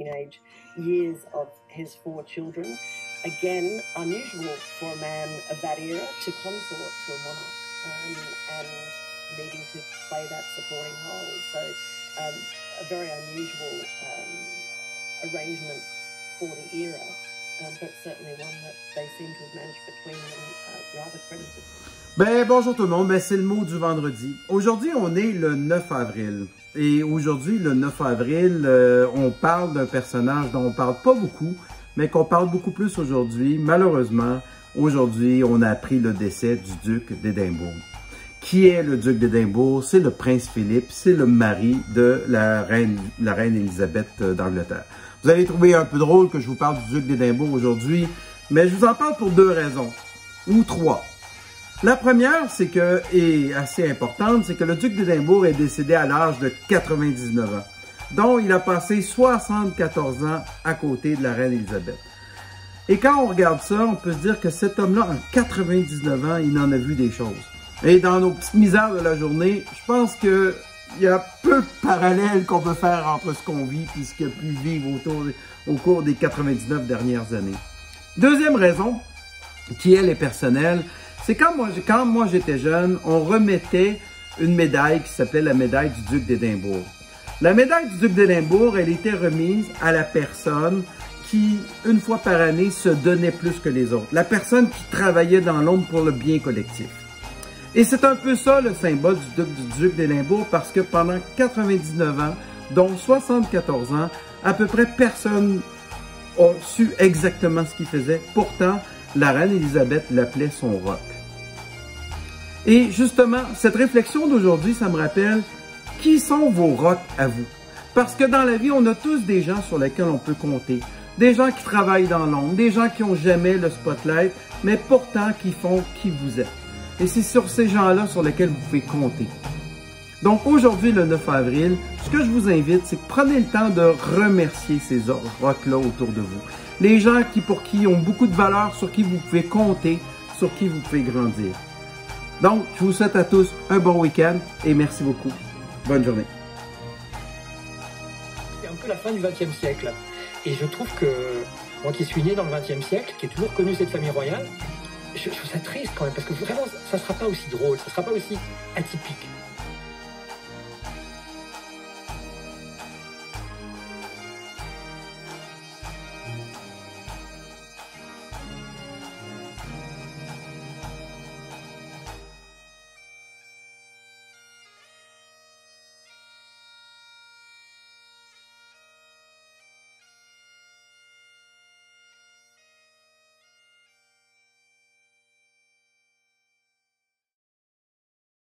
teenage years of his 4 children. Again, unusual for a man of that era to consort to a monarch and needing to play that supporting role. So a very unusual arrangement for the era, but certainly one that they seem to have managed between them rather creditably. Ben, bonjour tout le monde, ben, c'est le mot du vendredi. Aujourd'hui, on est le 9 avril. Et aujourd'hui, le 9 avril, on parle d'un personnage dont on parle pas beaucoup, mais qu'on parle beaucoup plus aujourd'hui. Malheureusement, aujourd'hui, on a appris le décès du duc d'Édimbourg. Qui est le duc d'Édimbourg? C'est le prince Philippe, c'est le mari de la reine Élisabeth d'Angleterre. Vous allez trouver un peu drôle que je vous parle du duc d'Édimbourg aujourd'hui, mais je vous en parle pour 2 raisons, ou 3. La première, c'est que, et assez importante, c'est que le duc d'Édimbourg est décédé à l'âge de 99 ans, dont il a passé 74 ans à côté de la reine Élisabeth. Et quand on regarde ça, on peut se dire que cet homme-là, en 99 ans, il en a vu des choses. Et dans nos petites misères de la journée, je pense qu'il y a peu de parallèles qu'on peut faire entre ce qu'on vit et ce qu'il a pu vivre au cours des 99 dernières années. Deuxième raison, qui elle est personnelle, c'est quand moi j'étais jeune, on remettait une médaille qui s'appelait la médaille du duc d'Édimbourg. La médaille du duc d'Édimbourg, elle était remise à la personne qui, une fois par année, se donnait plus que les autres. La personne qui travaillait dans l'ombre pour le bien collectif. Et c'est un peu ça le symbole du duc d'Édimbourg parce que pendant 99 ans, dont 74 ans, à peu près personne n'a su exactement ce qu'il faisait. Pourtant, la reine Élisabeth l'appelait son roc. Et justement, cette réflexion d'aujourd'hui, ça me rappelle qui sont vos rocs à vous. Parce que dans la vie, on a tous des gens sur lesquels on peut compter. Des gens qui travaillent dans l'ombre, des gens qui n'ont jamais le spotlight, mais pourtant qui font qui vous êtes. Et c'est sur ces gens-là sur lesquels vous pouvez compter. Donc aujourd'hui, le 9 avril, ce que je vous invite, c'est que prenez le temps de remercier ces rocs-là autour de vous. Les gens pour qui ont beaucoup de valeur, sur qui vous pouvez compter, sur qui vous pouvez grandir. Donc, je vous souhaite à tous un bon week-end et merci beaucoup. Bonne journée. C'est un peu la fin du XXe siècle. Et je trouve que, moi qui suis né dans le XXe siècle, qui ai toujours connu cette famille royale, je trouve ça triste quand même, parce que vraiment, ça ne sera pas aussi drôle, ça ne sera pas aussi atypique.